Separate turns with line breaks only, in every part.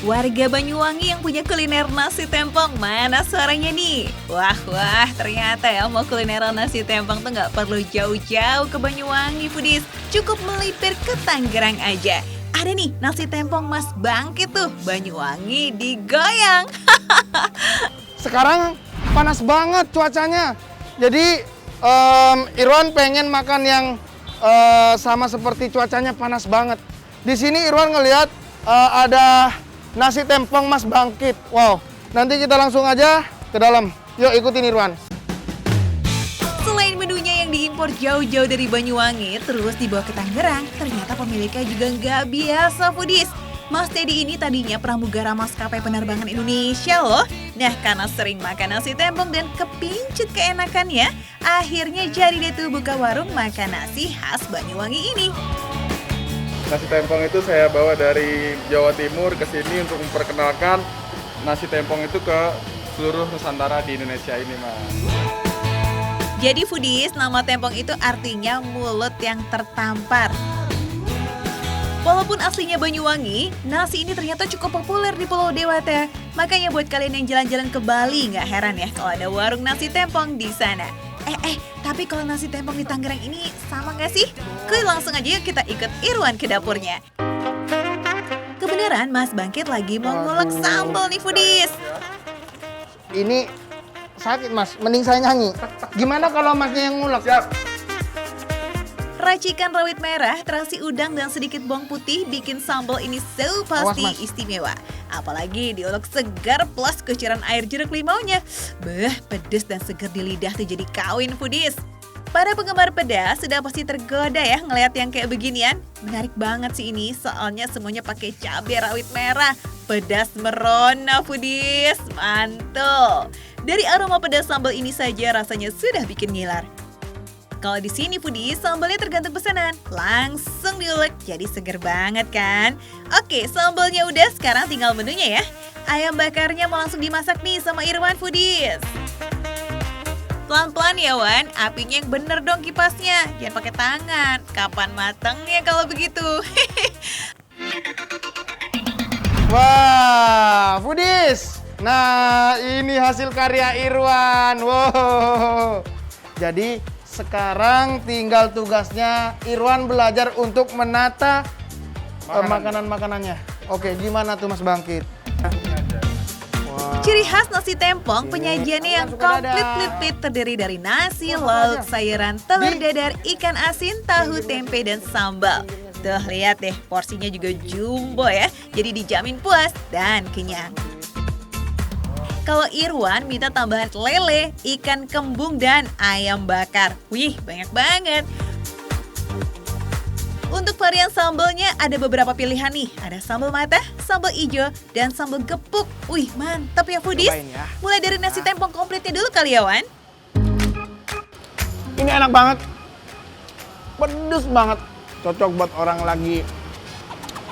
Warga Banyuwangi yang punya kuliner nasi tempong, mana suaranya nih? Wah, ternyata ya mau kulineran nasi tempong tuh nggak perlu jauh-jauh ke Banyuwangi, foodies. Cukup melipir ke Tangerang aja. Ada nih nasi tempong Mas Bangkit tuh, Banyuwangi digoyang.
Sekarang panas banget cuacanya. Jadi Irwan pengen makan yang sama seperti cuacanya panas banget. Di sini Irwan ngelihat ada nasi tempong Mas Bangkit. Wow, nanti kita langsung aja ke dalam. Yuk ikutin Irwan.
Selain menunya yang diimpor jauh-jauh dari Banyuwangi, terus dibawa ke Tangerang, ternyata pemiliknya juga nggak biasa, foodies. Mas Teddy ini tadinya pramugara maskapai penerbangan Indonesia loh. Nah, karena sering makan nasi tempong dan kepincut keenakannya, akhirnya jadi deh tuh buka warung makan nasi khas Banyuwangi ini.
Nasi tempong itu saya bawa dari Jawa Timur ke sini untuk memperkenalkan nasi tempong itu ke seluruh Nusantara di Indonesia ini, Mas.
Jadi foodies, nama tempong itu artinya mulut yang tertampar. Walaupun aslinya Banyuwangi, nasi ini ternyata cukup populer di Pulau Dewata. Makanya buat kalian yang jalan-jalan ke Bali, nggak heran ya kalau ada warung nasi tempong di sana. Tapi kalau nasi tempong di Tangerang ini sama nggak sih? Langsung aja yuk kita ikut Irwan ke dapurnya. Kebenaran Mas Bangkit lagi mau ngulek sambal nih, foodies.
Ini sakit Mas, mending saya nyanyi. Gimana kalau Masnya yang ngulek?
Siap.
Racikan rawit merah, terasi udang, dan sedikit bawang putih bikin sambal ini so pasti
Awas, Mas.
istimewa. Apalagi diolok segar plus kucuran air jeruk limaunya. Pedes dan segar di lidah tuh jadi kawin, foodies. Para penggemar pedas sudah pasti tergoda ya ngeliat yang kayak beginian. Menarik banget sih ini, soalnya semuanya pakai cabai rawit merah. Pedas merona, foodies. Mantul. Dari aroma pedas sambal ini saja rasanya sudah bikin ngiler. Kalau di sini foodies, sambalnya tergantung pesanan. Langsung diulek, jadi seger banget kan? Oke, sambalnya udah, sekarang tinggal menunya ya. Ayam bakarnya mau langsung dimasak nih sama Irwan, foodies. Pelan-pelan ya Wan, apinya yang bener dong kipasnya. Jangan pakai tangan. Kapan matangnya kalau begitu?
Wah, foodies. Nah, ini hasil karya Irwan. Wow. Jadi sekarang tinggal tugasnya Irwan belajar untuk menata makanan-makanannya. Oke, gimana tuh Mas Bangkit?
Ciri khas nasi tempong, penyajiannya yang komplit lipit terdiri dari nasi, lauk, sayuran, telur dadar, ikan asin, tahu, tempe, dan sambal. Tuh lihat deh, porsinya juga jumbo ya, jadi dijamin puas dan kenyang. Kalau Irwan minta tambahan lele, ikan kembung, dan ayam bakar. Wih, banyak banget. Untuk varian sambalnya ada beberapa pilihan nih. Ada sambal mata, sambal ijo, dan sambal gepuk. Wih, mantap ya foodies.
Ya.
Mulai dari nasi tempong komplitnya dulu kali ya, Wan.
Ini enak banget. Pedes banget. Cocok buat orang lagi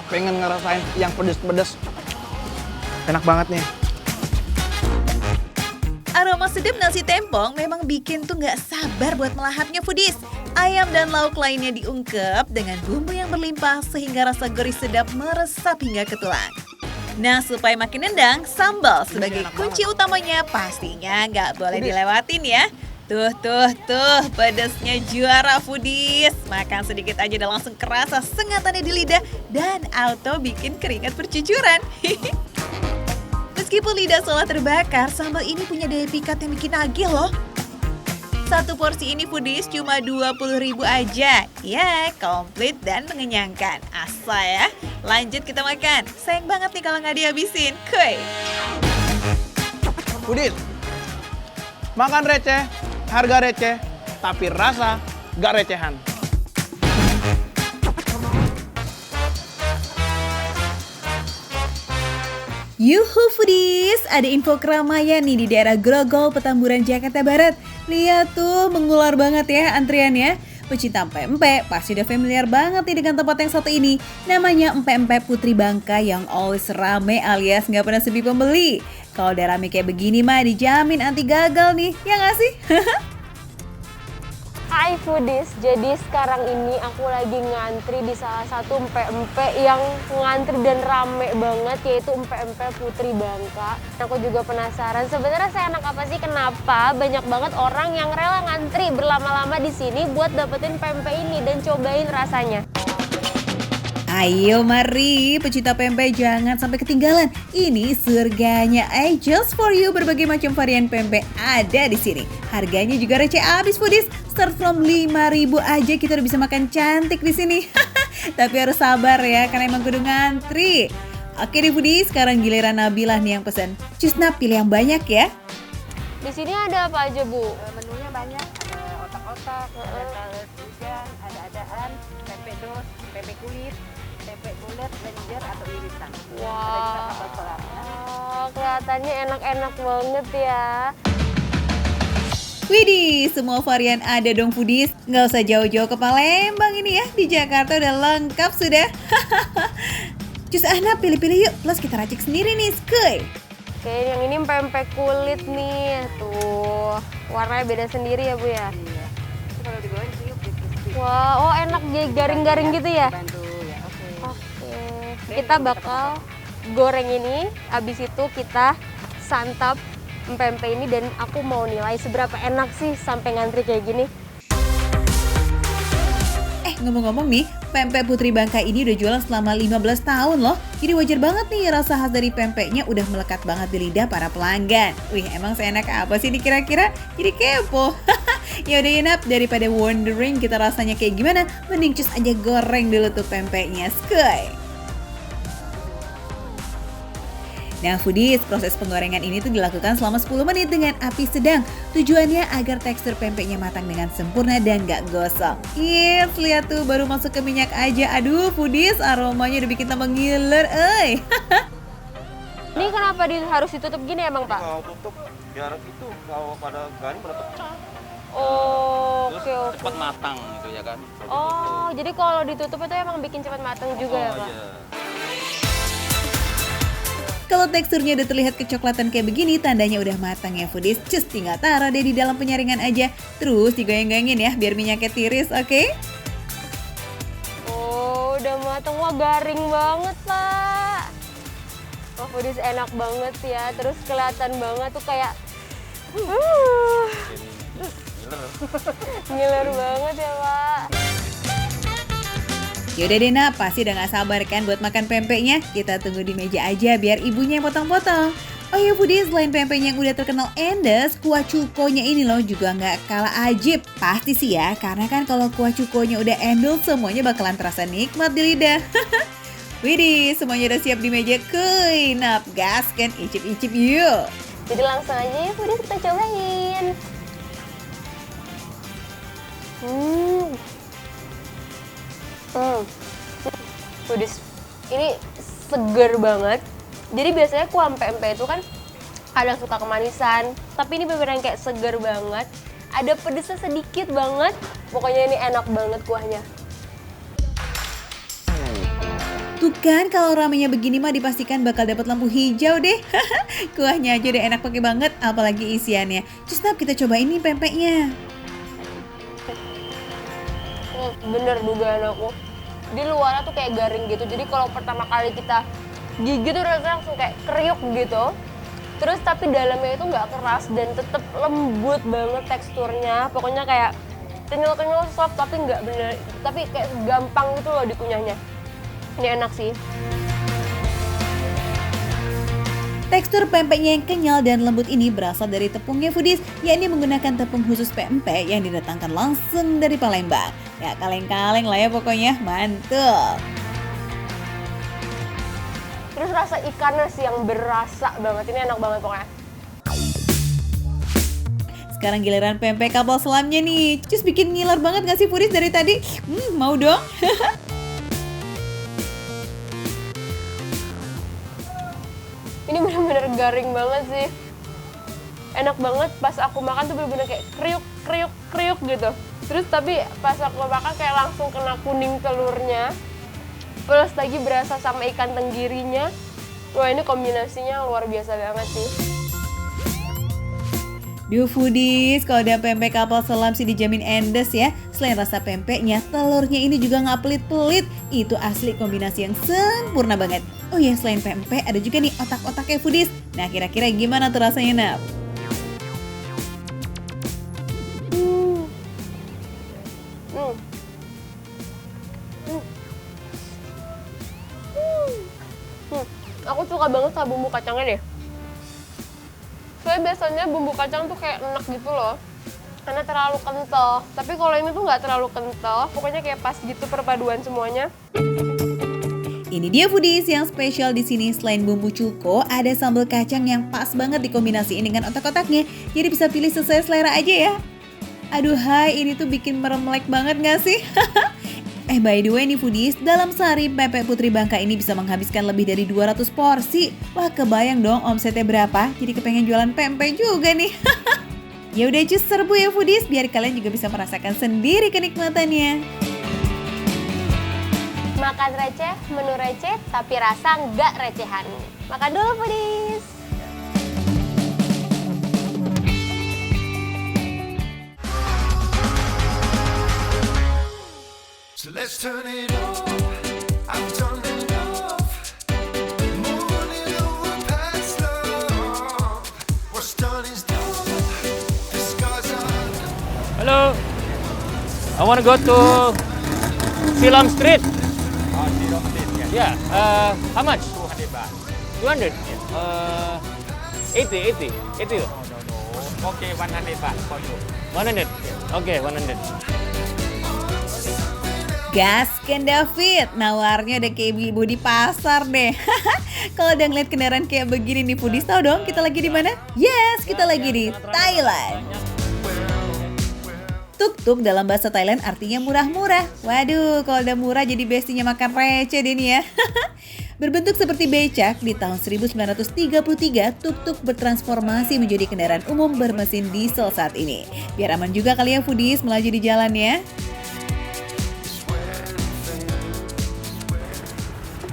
pengen ngerasain yang pedes-pedes. Enak banget nih.
Aroma sedap nasi tempong memang bikin tuh nggak sabar buat melahapnya, foodies. Ayam dan lauk lainnya diungkep dengan bumbu yang berlimpah sehingga rasa gurih sedap meresap hingga ke tulang. Nah, supaya makin nendang, sambal sebagai kunci utamanya pastinya nggak boleh dilewatin ya. Tuh, pedasnya juara, foodies. Makan sedikit aja udah langsung kerasa sengatannya di lidah dan auto bikin keringat bercucuran. Meskipun lidah seolah terbakar, sambal ini punya daya pikat yang bikin nagih loh. Satu porsi ini foodies cuma 20.000 aja. Ya, komplit dan mengenyangkan. Asa ya. Lanjut kita makan. Sayang banget nih kalau nggak dihabisin. Kuy.
Foodies, makan receh, harga receh, tapi rasa gak recehan.
Yuhu foodies, ada info keramaian nih di daerah Grogol, Petamburan, Jakarta Barat. Lihat tuh, mengular banget ya antriannya. Pecinta empek-empek pasti udah familiar banget nih dengan tempat yang satu ini. Namanya Empek-empek Putri Bangka yang always rame alias nggak pernah sepi pembeli. Kalau udah rame kayak begini mah dijamin anti gagal nih, ya nggak sih?
Hai Foodies, jadi sekarang ini aku lagi ngantri di salah satu empek-empek yang ngantri dan rame banget, yaitu empek-empek Putri Bangka. Aku juga penasaran sebenarnya seenak apa sih, kenapa banyak banget orang yang rela ngantri berlama-lama di sini buat dapetin pempek ini dan cobain rasanya.
Ayo mari pecinta pempek jangan sampai ketinggalan. Ini surganya just for you, berbagai macam varian pempek ada di sini. Harganya juga receh abis Foodies. Start from 5.000 aja kita udah bisa makan cantik di sini. Tapi harus sabar ya karena emang kudu ngantri. Oke deh Foodies, sekarang giliran Nabilah nih yang pesen. Cus Nab, pilih yang banyak ya.
Di sini ada apa aja Bu?
Menunya banyak, ada otak-otak, ada talas hujan, ada adaan, pempek dos, pempek kulit, pempek bulat, lenjer atau irisan. Ada juga
Wah,
sambal selat.
kelihatannya enak-enak banget ya.
Widih, semua varian ada dong Foodies. Nggak usah jauh-jauh ke Palembang ini ya. Di Jakarta udah lengkap sudah. Cus Nab, pilih-pilih yuk. Plus kita racik sendiri nih, skuy.
Oke, yang ini pempek kulit nih. Tuh, warnanya beda sendiri ya Bu ya?
Iya. Itu kalau digoreng kriuk crispy.
Wah, oh enak jadi garing-garing gitu ya?
Bantu ya, oke.
Oke, kita bakal goreng ini. Abis itu kita santap pempek ini dan aku mau nilai seberapa enak sih sampai ngantri kayak gini.
Ngomong-ngomong nih, pempek Putri Bangka ini udah jualan selama 15 tahun loh. Jadi wajar banget nih rasa khas dari pempeknya udah melekat banget di lidah para pelanggan. Wih, emang seenak apa sih ini kira-kira? Jadi kepo. Ya udah Nab, daripada wondering kita rasanya kayak gimana, mending cus aja goreng dulu tuh pempeknya, skuy. Nah Foodies, proses penggorengan ini tuh dilakukan selama 10 menit dengan api sedang. Tujuannya agar tekstur pempeknya matang dengan sempurna dan gak gosong. Yes, lihat tuh baru masuk ke minyak aja. Aduh Foodies, aromanya udah bikin tambah ngiler,
Ini kenapa harus ditutup gini emang Pak?
Kalau tutup biar itu kalau pada garing pada pecah.
Oh,
Terus
oke.
cepat matang gitu ya kan. Kalau
Oh, jadi kalau ditutup itu emang bikin cepat matang
ditutup.
juga ya
Oh,
Pak?
iya.
Kalau teksturnya udah terlihat kecoklatan kayak begini, tandanya udah matang ya Foodies. Cus tinggal taruh deh di dalam penyaringan aja. Terus digoyang-goyangin ya biar minyaknya tiris, oke?
Oh, udah matang. Wah, garing banget, Pak. Wah, Foodies enak banget ya. Terus kelihatan banget tuh kayak
Ini ngiler.
ngiler banget ya, Pak.
Yaudah deh Nab, pasti udah gak sabar kan buat makan pempeknya. Kita tunggu di meja aja biar ibunya yang potong-potong. Oh ya Foodies, selain pempeknya yang udah terkenal endes, kuah cukonya ini loh juga gak kalah ajib. Pasti sih ya, karena kan kalau kuah cukonya udah endul, semuanya bakalan terasa nikmat di lidah. Widih, semuanya udah siap di meja. Kuy, Nab, gas kan, icip-icip yuk.
Jadi langsung aja ya, Foodies kita cobain. Foodies, ini seger banget. Jadi biasanya kuah pempek itu kan ada suka kemanisan, tapi ini beneran kayak seger banget. Ada pedesnya sedikit banget. Pokoknya ini enak banget kuahnya.
Tuh kan kalau ramenya begini mah dipastikan bakal dapat lampu hijau deh. Kuahnya aja udah enak pakai banget, apalagi isiannya. Cus Nab, kita cobain nih pempeknya.
Bener dugaan aku. Di luarnya tuh kayak garing gitu. Jadi kalau pertama kali kita gigit tuh rasanya langsung kayak kriuk gitu. Terus tapi dalamnya itu nggak keras dan tetap lembut banget teksturnya. Pokoknya kayak kenyal-kenyal soft tapi nggak bener. Tapi kayak gampang gitu loh dikunyahnya. Ini enak sih.
Tekstur pempeknya yang kenyal dan lembut ini berasal dari tepungnya Foodies, yakni menggunakan tepung khusus pempek yang didatangkan langsung dari Palembang. Ya kaleng-kaleng lah ya pokoknya, mantul.
Terus rasa ikannya sih yang berasa banget. Ini enak banget pokoknya.
Sekarang giliran pempek kapal selamnya nih. Cus bikin ngiler banget gak sih Foodies dari tadi? Mau dong?
Ini bener-bener garing banget sih. Enak banget, pas aku makan tuh bener-bener kayak kriuk gitu. Terus tapi pas aku makan kayak langsung kena kuning telurnya. Plus lagi berasa sama ikan tenggirinya. Wah, ini kombinasinya luar biasa banget sih.
Duh foodies, kalau ada pempek kapal selam sih dijamin endes ya. Selain rasa pempeknya, telurnya ini juga nggak pelit-pelit. Itu asli kombinasi yang sempurna banget. Oh ya, selain pempek ada juga nih otak-otaknya foodies. Nah kira-kira gimana tuh rasanya Nap?
Aku suka banget sama bumbu kacangnya deh. Soalnya biasanya bumbu kacang tuh kayak enak gitu loh, karena terlalu kental. Tapi kalau ini tuh nggak terlalu kental, pokoknya kayak pas gitu perpaduan semuanya.
Ini dia foodies yang spesial di sini. Selain bumbu cuko, ada sambal kacang yang pas banget dikombinasiin dengan otak-otaknya. Jadi bisa pilih sesuai selera aja ya. Aduh hai, ini tuh bikin meremelek banget gak sih? By the way nih foodies, dalam sehari Pempek Putri Bangka ini bisa menghabiskan lebih dari 200 porsi. Wah kebayang dong omsetnya berapa, jadi kepengen jualan pempek juga nih. Ya udah cus serbu ya foodies, biar kalian juga bisa merasakan sendiri kenikmatannya.
Makan receh, menu receh, tapi rasa nggak recehan. Makan dulu foodies!
So let's turn it on. I'm turning off. Moving over past love. What's done is done. The scars are gone.
Hello. I want to go to Silam Street.
Oh, Silam Street ya.
Yeah. How much?
200 baht.
200. 80.
No. Okay, 100 baht for you.
100. Okay, 100.
Gaskan David, nawarnya udah kayak ibu-ibu di pasar deh. Kalau udah ngeliat kendaraan kayak begini nih foodies, tahu dong kita lagi di mana? Yes, kita lagi di Thailand. Tuk-tuk dalam bahasa Thailand artinya murah-murah. Waduh, kalau udah murah jadi bestinya makan receh deh nih ya. Berbentuk seperti becak, di tahun 1933 tuk-tuk bertransformasi menjadi kendaraan umum bermesin diesel saat ini. Biar aman juga kali ya foodies melaju di jalan ya.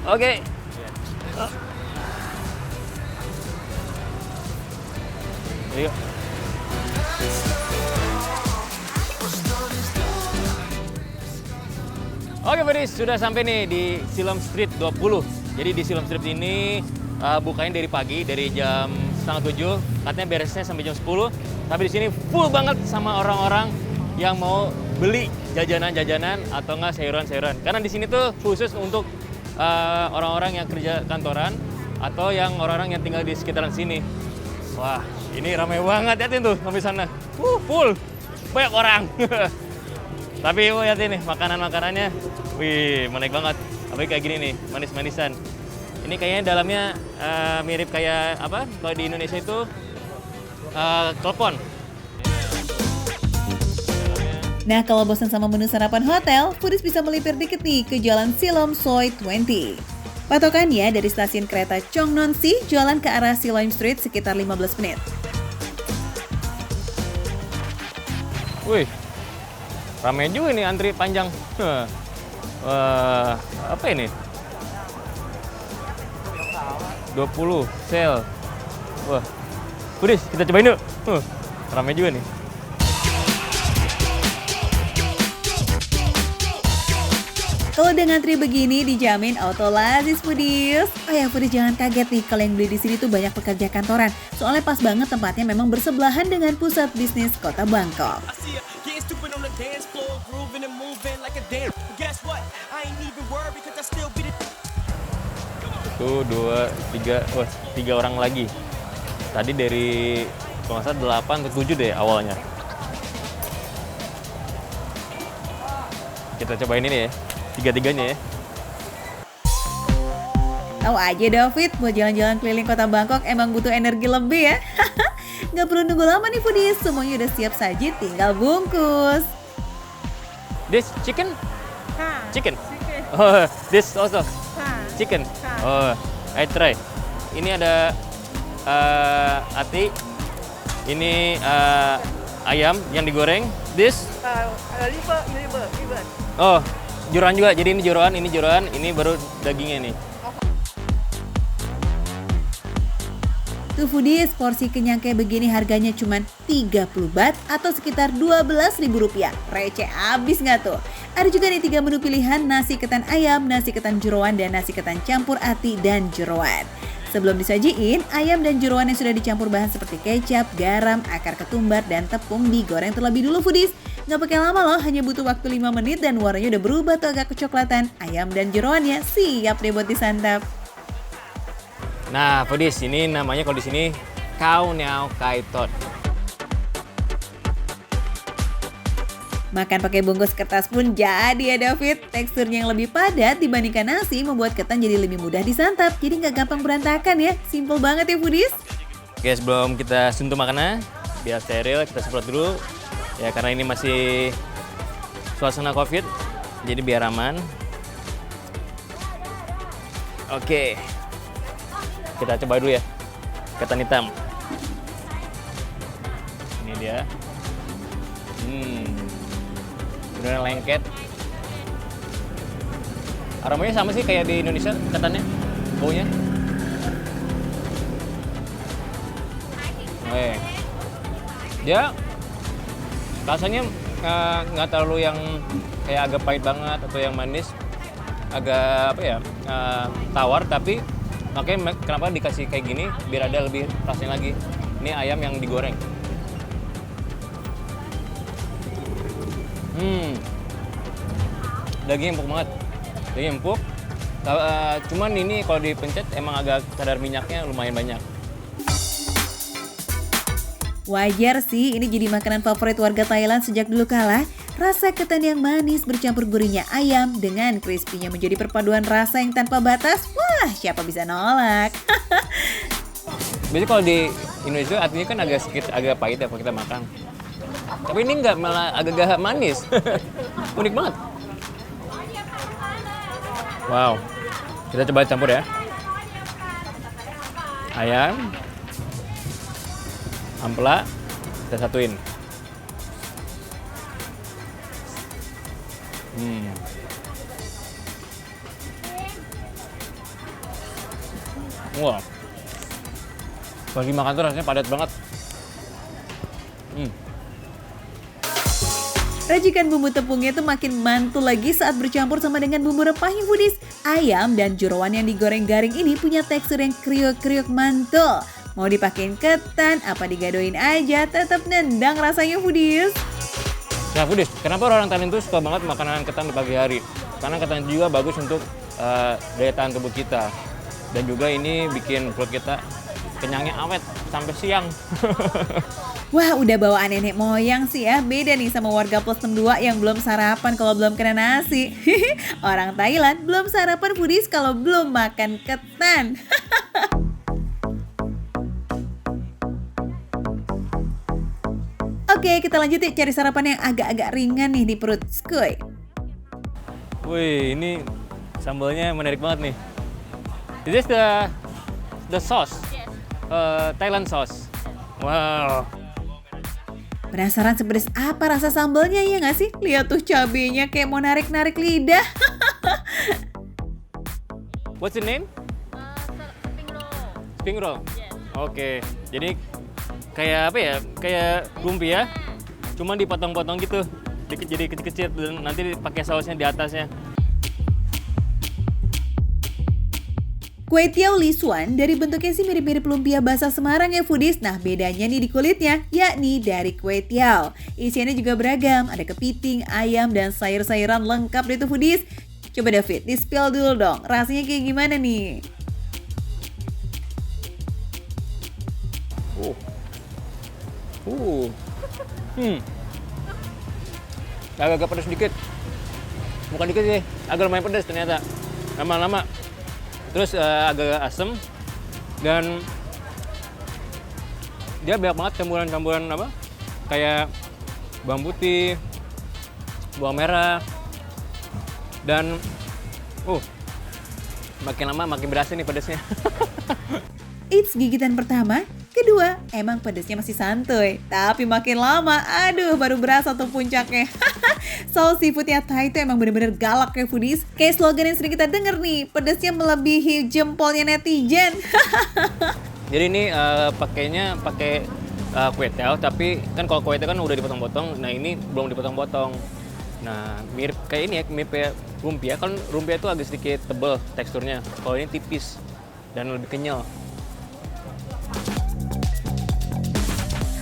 Oke. Yuk. Oke, Fadis, sudah sampai nih di Silam Street 20. Jadi di Silam Street ini bukanya dari pagi, dari jam setengah 7. Katanya beresnya sampai jam 10. Tapi di sini full banget sama orang-orang yang mau beli jajanan-jajanan atau enggak sayuran-sayuran. Karena di sini tuh khusus untuk orang-orang yang kerja kantoran atau yang orang-orang yang tinggal di sekitaran sini. Wah, ini ramai banget ya tuh sampai sana. Full, banyak orang. Tapi lihat ini makanan-makanannya, wih menarik banget. Apalagi kayak gini nih, manis-manisan. Ini kayaknya dalamnya mirip kayak apa? Kalau di Indonesia itu klepon.
Nah, kalau bosan sama menu sarapan hotel, foodies bisa melipir dikit nih ke Jalan Siloam Soi 20. Patokannya dari stasiun kereta Chong Non Si, jalan ke arah Siloam Street sekitar 15 menit.
Wih, ramai juga nih antri panjang. Wah, apa ini? 20 sel. Wah, foodies kita cobain yuk. Ramai juga nih.
Kalau udah ngantri begini dijamin auto lazis foodies. Oh ya foodies jangan kaget nih kalau yang beli di sini tuh banyak pekerja kantoran. Soalnya pas banget tempatnya memang bersebelahan dengan pusat bisnis kota Bangkok.
Itu 2, 3, wah 3 orang lagi. Tadi dari kalau nggak salah 8 atau 7 deh awalnya. Kita cobain ini ya, tiga-tiganya ya.
Tahu aja David, buat jalan-jalan keliling kota Bangkok emang butuh energi lebih ya. Nggak perlu nunggu lama nih foodies, semuanya udah siap saji, tinggal bungkus.
This chicken? Chicken. Oh, this also chicken. Oh, I try. Ini ada ati. Ini ayam yang digoreng. This
liver.
oh, jeroan juga. Jadi ini jeroan, ini baru dagingnya nih.
Tuh foodies, porsi kenyang kayak begini harganya cuma 30 baht atau sekitar Rp12.000. Receh abis nggak tuh? Ada juga nih 3 menu pilihan, nasi ketan ayam, nasi ketan jeroan, dan nasi ketan campur ati dan jeroan. Sebelum disajiin, ayam dan jeroan yang sudah dicampur bahan seperti kecap, garam, akar ketumbar, dan tepung digoreng terlebih dulu foodies. Nggak pakai lama loh, hanya butuh waktu 5 menit dan warnanya udah berubah tuh agak kecoklatan. Ayam dan jeroannya siap deh buat disantap.
Nah, foodies, ini namanya kalau di sini Khao Niao Kai Tot.
Makan pakai bungkus kertas pun jadi ya David. Teksturnya yang lebih padat dibandingkan nasi membuat ketan jadi lebih mudah disantap. Jadi nggak gampang berantakan ya. Simple banget ya foodies.
Oke, sebelum kita sentuh makanan, biar steril, kita semprot dulu. Ya, karena ini masih suasana COVID, jadi biar aman. Oke. Kita coba dulu ya, ketan hitam. Ini dia. Beneran lengket. Aromanya sama sih kayak di Indonesia ketannya, baunya. Oke. Dia rasanya nggak terlalu yang kayak agak pahit banget atau yang manis, agak apa ya, tawar, tapi makanya kenapa dikasih kayak gini, biar ada lebih rasanya lagi. Ini ayam yang digoreng. Daging empuk banget. Daging empuk. Cuman ini kalau dipencet emang agak kadar minyaknya lumayan banyak.
Wajar sih, ini jadi makanan favorit warga Thailand sejak dulu kala. Rasa ketan yang manis bercampur gurihnya ayam dengan crispy-nya menjadi perpaduan rasa yang tanpa batas. Wah, siapa bisa nolak?
Biasanya kalau di Indonesia artinya kan agak pahit ya kalau kita makan. Tapi ini enggak, malah agak manis. Unik banget. Wow. Kita coba campur ya. Ayam. Ampela. Kita satuin. Wah. Kalau dimakan tuh rasanya padat banget.
Racikan bumbu tepungnya tuh makin mantul lagi saat bercampur sama dengan bumbu rempahnya foodies. Ayam dan jeroan yang digoreng garing ini punya tekstur yang kriuk-kriuk mantul. Mau dipakein ketan, apa digadoin aja, tetap nendang rasanya foodies.
Nah foodies, kenapa orang Thailand tuh suka banget makanan ketan di pagi hari? Karena ketan juga bagus untuk daya tahan tubuh kita. Dan juga ini bikin perut kita kenyangnya awet sampai siang.
Wah, udah bawaan nenek moyang sih ya. Beda nih sama warga plus 62 yang belum sarapan kalau belum kena nasi. Orang Thailand belum sarapan foodies kalau belum makan ketan. Oke, kita lanjut ya cari sarapan yang agak-agak ringan nih di perut. Skuy.
Wih, ini sambalnya menarik banget nih. This is the sauce, Thailand sauce. Wow.
Penasaran sepedas apa rasa sambalnya ya nggak sih? Lihat tuh cabenya kayak mau narik-narik lidah.
What's the name? Spring roll. Oke, jadi kayak apa ya? Kayak lumpia, cuma dipotong-potong gitu, jadi kecil-kecil dan nanti pakai sausnya di atasnya.
Kue tiao lisuan dari bentuknya sih mirip-mirip lumpia basah Semarang ya foodies. Nah bedanya nih di kulitnya, yakni dari kue tiao. Isiannya juga beragam, ada kepiting, ayam, dan sayur-sayuran lengkap deh tuh foodies. Coba David, di-spill dulu dong, rasanya kayak gimana nih?
Agak-agak pedas sedikit. Bukan dikit sih, agak lumayan pedas ternyata. Lama-lama. Terus agak asem dan dia banyak banget campuran-campuran apa? Kayak bawang putih, bawang merah, dan makin lama makin berasa nih pedasnya.
It's gigitan pertama, kedua emang pedasnya masih santuy, tapi makin lama, aduh baru berasa tuh puncaknya. Saus seafoodnya Thai itu emang bener-bener galak ya foodies. Kayak slogan yang sering kita denger nih, pedasnya melebihi jempolnya netizen.
Jadi ini pakainya pakai kue tiao, tapi kan kalau kue tiao kan udah dipotong-potong, nah ini belum dipotong-potong. Nah, mirip kayak ini ya, mirip kayak lumpia. Kan lumpia itu agak sedikit tebel teksturnya. Kalau ini tipis dan lebih kenyal.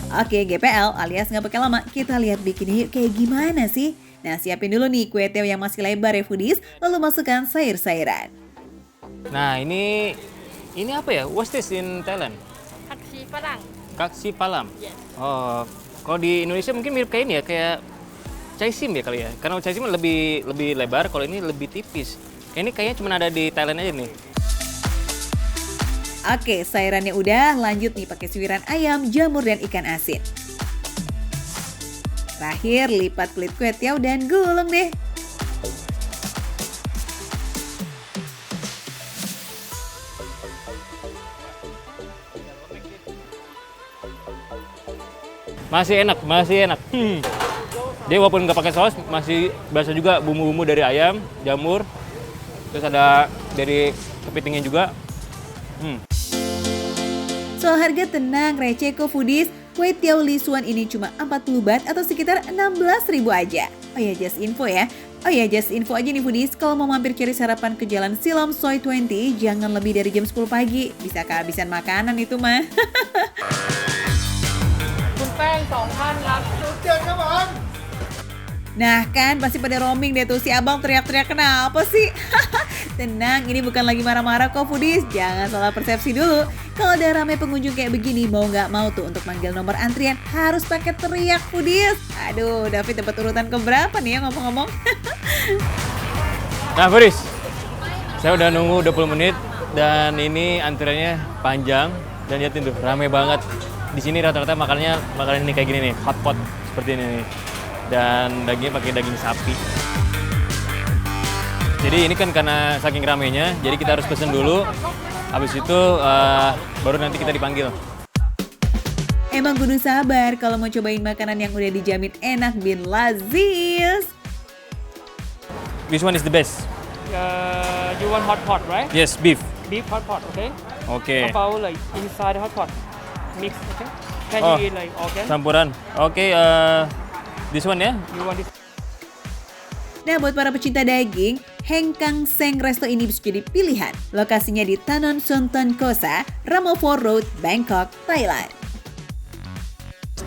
Oke, GPL alias nggak pakai lama, kita lihat bikinnya yuk kayak gimana sih? Nah, siapin dulu nih kue tiao yang masih lebar ya foodies, lalu masukkan sayur-sayuran.
Nah, ini apa ya? What's this in Thailand?
Aksi Padang.
Kaksi palam. Oh, kalau di Indonesia mungkin mirip kayak ini ya, kayak chai sim ya kali ya. Karena chai sim lebih lebar, kalau ini lebih tipis. Ini kayaknya cuma ada di Thailand aja nih.
Oke, sayurannya udah, lanjut nih pakai suiran ayam, jamur, dan ikan asin. Terakhir, lipat kulit kue tiao dan gulung deh.
Masih enak. Dia walaupun nggak pakai saus, masih berasa juga bumbu-bumbu dari ayam, jamur, terus ada dari kepitingnya juga.
Soal harga tenang, receh kok foodies. Kue tiao lisuan ini cuma 40 baht atau sekitar 16.000 aja. Oh ya, just info aja nih foodies. Kalau mau mampir cari sarapan ke Jalan Siloam Soi 20, jangan lebih dari jam 10 pagi. Bisa kehabisan makanan itu mah. Nah kan, pasti pada roaming deh tuh si abang teriak-teriak kenapa sih? Tenang, ini bukan lagi marah-marah kok foodies. Jangan salah persepsi dulu. Kalau udah ramai pengunjung kayak begini, mau nggak mau tuh untuk manggil nomor antrian harus pakai teriak foodies. Aduh, David dapat urutan keberapa nih ya ngomong-ngomong?
Nah, Faris, saya udah nunggu 20 menit dan ini antriannya panjang dan lihatin tuh, ramai banget. Di sini rata-rata makanan ini kayak gini nih, hot pot seperti ini nih. Dan dagingnya pakai daging sapi. Jadi ini kan karena saking ramainya, jadi kita harus pesen dulu. Habis itu baru nanti kita dipanggil.
Emang kudu sabar kalau mau cobain makanan yang udah dijamin enak bin lazis.
This one is the best.
You want hot pot, right?
Yes, beef.
Beef hot pot, okay?
Okay.
How about like inside the hot pot? Mix, okay? Can
Oh,
you eat like organ?
Campuran. Oke, this one ya.
You want this?
Nah, buat para pecinta daging, Heng Kang Seng Resto ini bisa jadi pilihan. Lokasinya di Tanon Sonton Kosa, Ramovo Road, Bangkok, Thailand.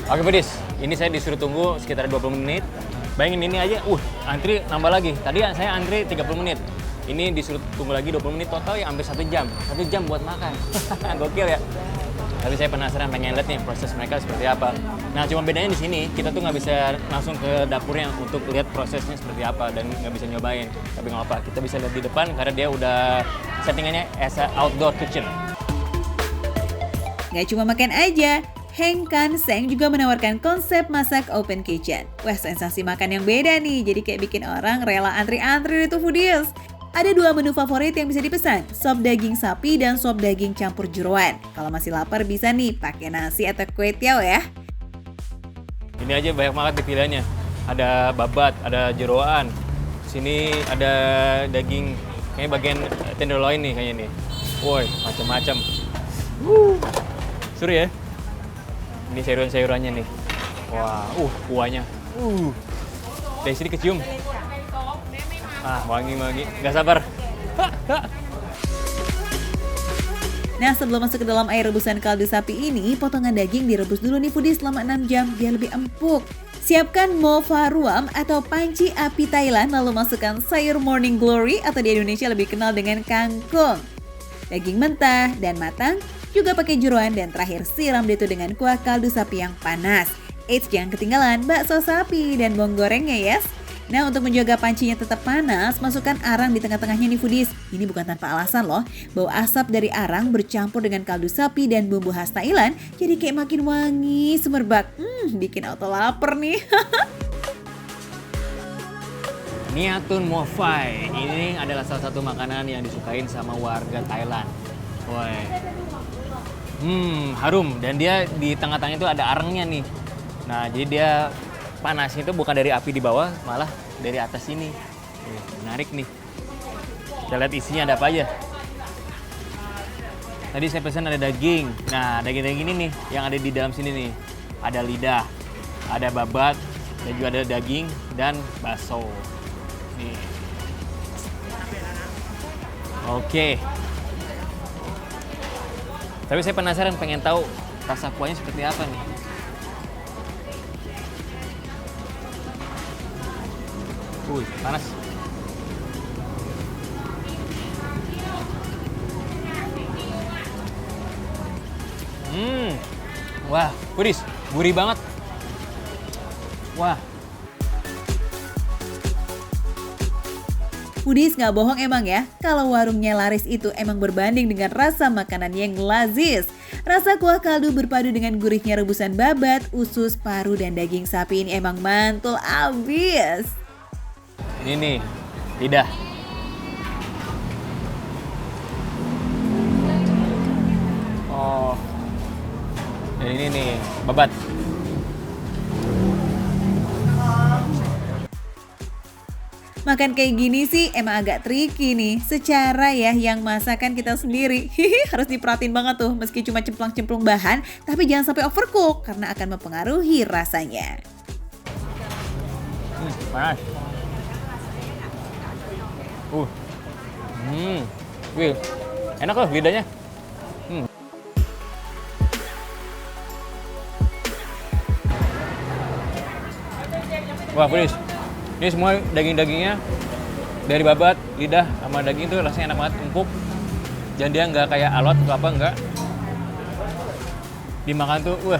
Oke, Pedis. Ini saya disuruh tunggu sekitar 20 menit. Bayangin ini aja, antri nambah lagi. Tadi saya antri 30 menit. Ini disuruh tunggu lagi 20 menit, total ya hampir 1 jam. 1 jam buat makan. Gokil ya. Tapi saya penasaran, pengen lihat nih proses mereka seperti apa. Nah, cuma bedanya di sini, kita tuh nggak bisa langsung ke dapurnya untuk lihat prosesnya seperti apa dan nggak bisa nyobain. Tapi nggak apa, kita bisa lihat di depan karena dia udah settingannya as a outdoor kitchen.
Nggak cuma makan aja, Heng Kang Seng juga menawarkan konsep masak open kitchen. Wah, sensasi makan yang beda nih, jadi kayak bikin orang rela antri-antri itu foodies. Ada 2 menu favorit yang bisa dipesan, sop daging sapi dan sop daging campur jeroan. Kalau masih lapar bisa nih pakai nasi atau kue tiao ya.
Ini aja banyak banget di pilihannya. Ada babat, ada jeroan. Sini ada daging, kayaknya bagian tenderloin nih kayaknya nih. Woi, macam-macam. Seru ya. Ini sayuran-sayurannya nih. Wah, kuahnya. Dari sini kecium. Wangi-wangi. Nggak sabar.
Nah, sebelum masuk ke dalam air rebusan kaldu sapi ini, potongan daging direbus dulu nih foodies selama 6 jam biar lebih empuk. Siapkan mo pha ruam atau panci api Thailand, lalu masukkan sayur morning glory atau di Indonesia lebih kenal dengan kangkung. Daging mentah dan matang, juga pakai jeroan dan terakhir siram itu dengan kuah kaldu sapi yang panas. Eits, jangan ketinggalan bakso sapi dan bawang gorengnya yes. Nah, untuk menjaga pancinya tetap panas, masukkan arang di tengah-tengahnya nih foodies. Ini bukan tanpa alasan loh. Bau asap dari arang bercampur dengan kaldu sapi dan bumbu khas Thailand, jadi kayak makin wangi, semerbak. Bikin auto lapar nih.
Niatun Muay Thai. Ini adalah salah satu makanan yang disukain sama warga Thailand. Woi. Harum. Dan dia di tengah-tengah itu ada arangnya nih. Nah, jadi dia panasnya itu bukan dari api di bawah, malah dari atas sini. Menarik nih. Kita lihat isinya ada apa aja. Tadi saya pesan ada daging. Nah, daging-daging ini nih yang ada di dalam sini nih. Ada lidah, ada babat, dan juga ada daging dan bakso. Nih. Oke. Tapi saya penasaran, pengen tahu rasa kuahnya seperti apa nih. Panas. Wah, Foodies, gurih banget. Wah.
Foodies nggak bohong emang ya, kalau warungnya laris itu emang berbanding dengan rasa makanan yang lazis. Rasa kuah kaldu berpadu dengan gurihnya rebusan babat, usus, paru, dan daging sapi ini emang mantul abis.
Ini nih, lidah. Oh. Dan ini nih, babat.
Makan kayak gini sih emang agak tricky nih. Secara ya yang masakan kita sendiri. Harus diperhatiin banget tuh meski cuma cemplang-cemplung bahan. Tapi jangan sampai overcook karena akan mempengaruhi rasanya.
Panas. Wih, enak loh lidahnya. Wah, Foodies. Ini semua daging-dagingnya dari babat, lidah, sama daging tuh rasanya enak banget, empuk. Dan dia nggak kayak alot atau apa, nggak. Dimakan tuh,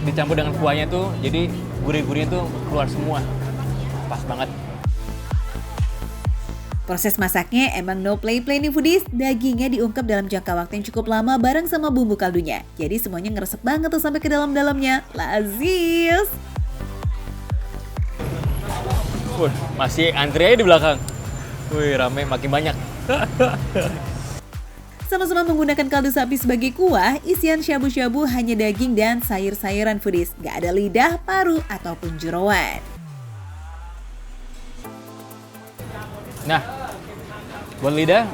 dicampur dengan kuahnya tuh, jadi gurih-gurihnya tuh keluar semua. Pas banget.
Proses masaknya emang no play-play nih Foodies. Dagingnya diungkep dalam jangka waktu yang cukup lama bareng sama bumbu kaldunya. Jadi semuanya ngeresep banget tuh sampai ke dalam-dalamnya. Lazis!
Masih antri aja di belakang. Wih, rame, makin banyak.
Sama-sama menggunakan kaldu sapi sebagai kuah, isian syabu-syabu hanya daging dan sayur-sayuran Foodies. Gak ada lidah, paru, ataupun jeroan.
Nah, buat lidah,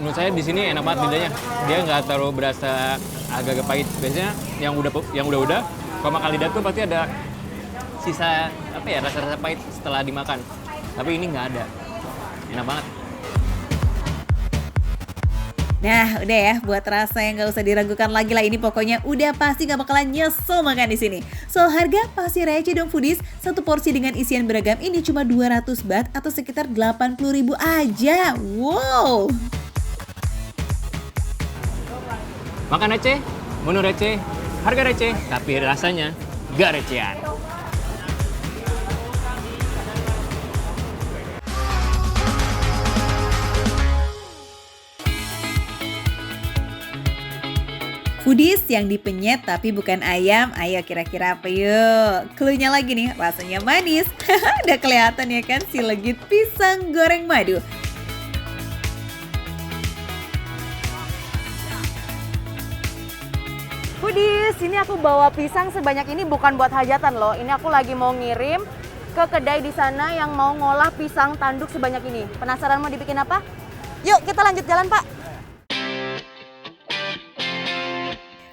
menurut saya di sini enak banget lidahnya. Dia nggak terlalu berasa agak-agak pahit. Biasanya yang udah, kalau makan lidah tuh pasti ada sisa rasa-rasa pahit setelah dimakan. Tapi ini nggak ada. Enak banget.
Nah, udah ya, buat rasa yang gak usah diragukan lagi lah, ini pokoknya udah pasti gak bakalan nyesel makan di sini. Soal harga pasti receh dong Foodies. Satu porsi dengan isian beragam ini cuma 200 baht atau sekitar 80.000 aja. Wow.
Makan receh, menu receh, harga receh, tapi rasanya gak recehan.
Foodies yang dipenyet tapi bukan ayam, ayo kira-kira apa yuk? Cluenya lagi nih, rasanya manis. Udah kelihatan ya kan si legit pisang goreng madu.
Foodies, ini aku bawa pisang sebanyak ini bukan buat hajatan loh. Ini aku lagi mau ngirim ke kedai di sana yang mau ngolah pisang tanduk sebanyak ini. Penasaran mau dibikin apa? Yuk kita lanjut jalan Pak.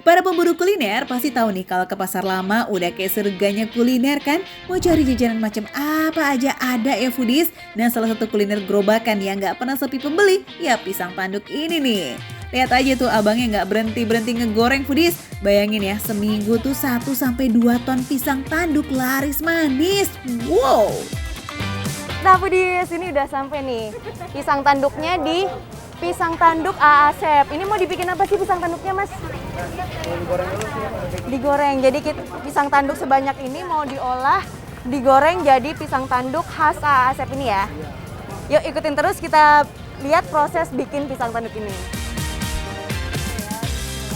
Para pemburu kuliner pasti tahu nih kalau ke pasar lama udah kayak surganya kuliner kan. Mau cari jajanan macam apa aja ada ya Foodies. Nah salah satu kuliner gerobakan yang nggak pernah sepi pembeli ya pisang tanduk ini nih. Lihat aja tuh abangnya nggak berhenti ngegoreng Foodies. Bayangin ya seminggu tuh 1-2 ton pisang tanduk laris manis. Wow.
Nah Foodies, ini udah sampai nih. Pisang tanduknya di Pisang Tanduk Asep. Ini mau dibikin apa sih pisang tanduknya Mas? Digoreng. Jadi pisang tanduk sebanyak ini mau diolah, digoreng jadi pisang tanduk khas Asep ini ya. Yuk ikutin terus kita lihat proses bikin pisang tanduk ini.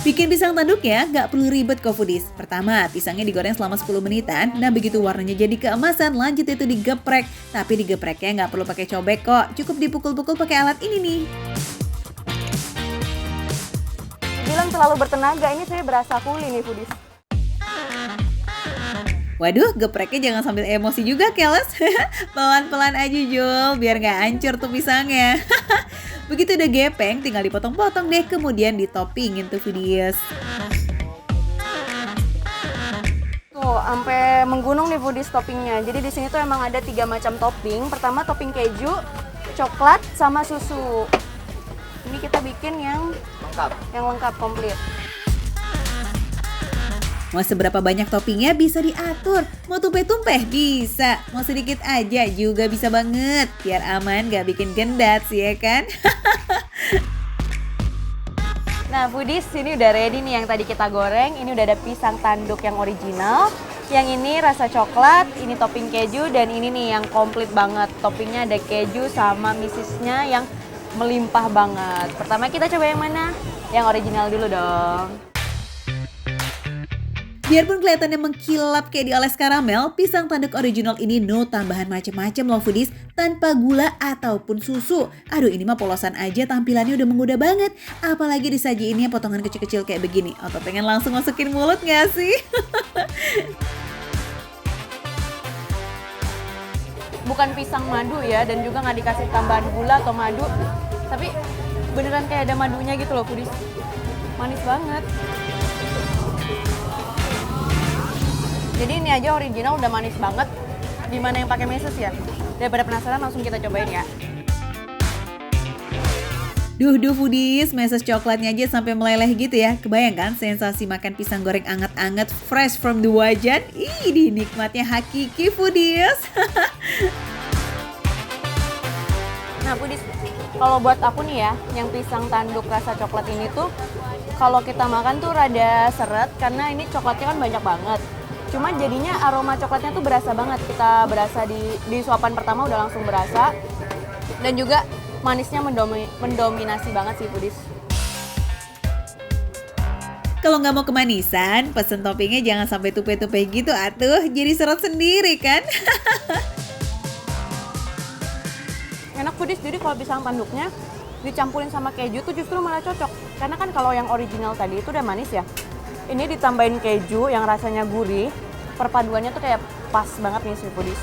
Bikin pisang tanduknya nggak perlu ribet kok Foodies. Pertama, pisangnya digoreng selama 10 menitan. Nah begitu warnanya jadi keemasan, lanjut itu digeprek. Tapi digepreknya nggak perlu pakai cobek kok. Cukup dipukul-pukul pakai alat ini nih.
Bilang terlalu bertenaga, ini saya berasa kuli nih Foodies.
Waduh, gepreknya jangan sambil emosi juga keles. Pelan-pelan aja Jul, biar nggak hancur tuh pisangnya. Begitu udah gepeng, tinggal dipotong-potong deh, kemudian ditoppingin tuh foodies.
Tuh, sampai menggunung nih foodies toppingnya. Jadi di sini tuh emang ada 3 macam topping. Pertama topping keju, coklat, sama susu. Ini kita bikin yang lengkap komplit.
Mau seberapa banyak toppingnya bisa diatur. Mau tumpeh-tumpeh bisa. Mau sedikit aja juga bisa banget. Biar aman gak bikin gendat sih ya kan?
Nah foodies, ini udah ready nih yang tadi kita goreng. Ini udah ada pisang tanduk yang original. Yang ini rasa coklat, ini topping keju, dan ini nih yang komplit banget. Toppingnya ada keju sama misisnya yang melimpah banget. Pertama kita coba yang mana? Yang original dulu dong.
Biarpun kelihatannya mengkilap kayak dioles karamel, pisang tanduk original ini no tambahan macem-macem loh foodies, tanpa gula ataupun susu. Aduh ini mah polosan aja tampilannya udah menggoda banget. Apalagi disajiinnya potongan kecil-kecil kayak begini. Atau pengen langsung masukin mulut gak sih?
Bukan pisang madu ya, dan juga nggak dikasih tambahan gula atau madu. Tapi beneran kayak ada madunya gitu loh foodies. Manis banget. Jadi ini aja original udah manis banget. Gimana yang pakai meses ya? Daripada penasaran langsung kita cobain ya.
Duh foodies, meses coklatnya aja sampai meleleh gitu ya. Kebayang kan sensasi makan pisang goreng anget-anget fresh from the wajan? Ih, dinikmatnya hakiki foodies.
Nah foodies, kalau buat aku nih ya, yang pisang tanduk rasa coklat ini tuh kalau kita makan tuh rada seret karena ini coklatnya kan banyak banget. Cuma jadinya aroma coklatnya tuh berasa banget. Kita berasa di suapan pertama udah langsung berasa. Dan juga manisnya mendominasi banget sih foodies.
Kalau nggak mau kemanisan, pesen toppingnya jangan sampai tupe-tupe gitu atuh. Jadi seret sendiri kan?
Enak foodies, jadi kalau pisang tanduknya dicampurin sama keju tuh justru malah cocok. Karena kan kalau yang original tadi itu udah manis ya. Ini ditambahin keju yang rasanya gurih, perpaduannya tuh kayak pas banget nih si foodies.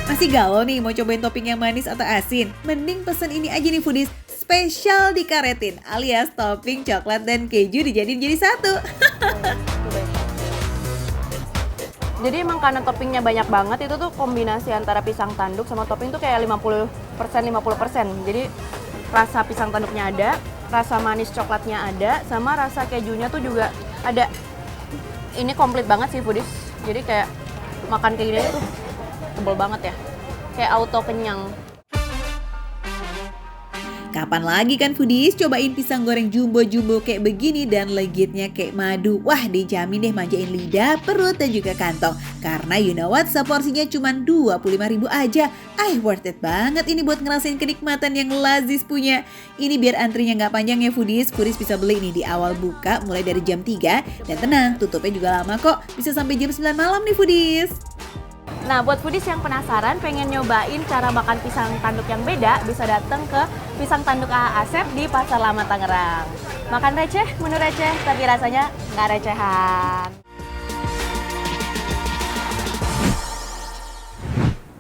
Masih galau nih mau cobain topping yang manis atau asin? Mending pesen ini aja nih foodies, spesial dikaretin alias topping coklat dan keju dijadiin jadi satu.
Jadi emang karena toppingnya banyak banget, itu tuh kombinasi antara pisang tanduk sama topping tuh kayak 50%. Jadi rasa pisang tanduknya ada, rasa manis coklatnya ada, sama rasa kejunya tuh juga ada. Ini komplit banget sih foodies. Jadi kayak makan kayak gini tuh tebel banget ya. Kayak auto kenyang.
Kapan lagi kan foodies cobain pisang goreng jumbo-jumbo kayak begini dan legitnya kayak madu. Wah dijamin deh manjain lidah, perut dan juga kantong. Karena you know what, seporsinya cuma 25.000 aja. Worth it banget ini buat ngerasain kenikmatan yang lazis punya. Ini biar antrinya nggak panjang ya foodies bisa beli nih di awal buka mulai dari jam 3. Dan tenang, tutupnya juga lama kok. Bisa sampai jam 9 malam nih foodies.
Nah, buat foodies yang penasaran pengen nyobain cara makan pisang tanduk yang beda, bisa datang ke Pisang Tanduk A.A. Asep di Pasar Lama Tangerang. Makan receh, menu receh, tapi rasanya nggak recehan.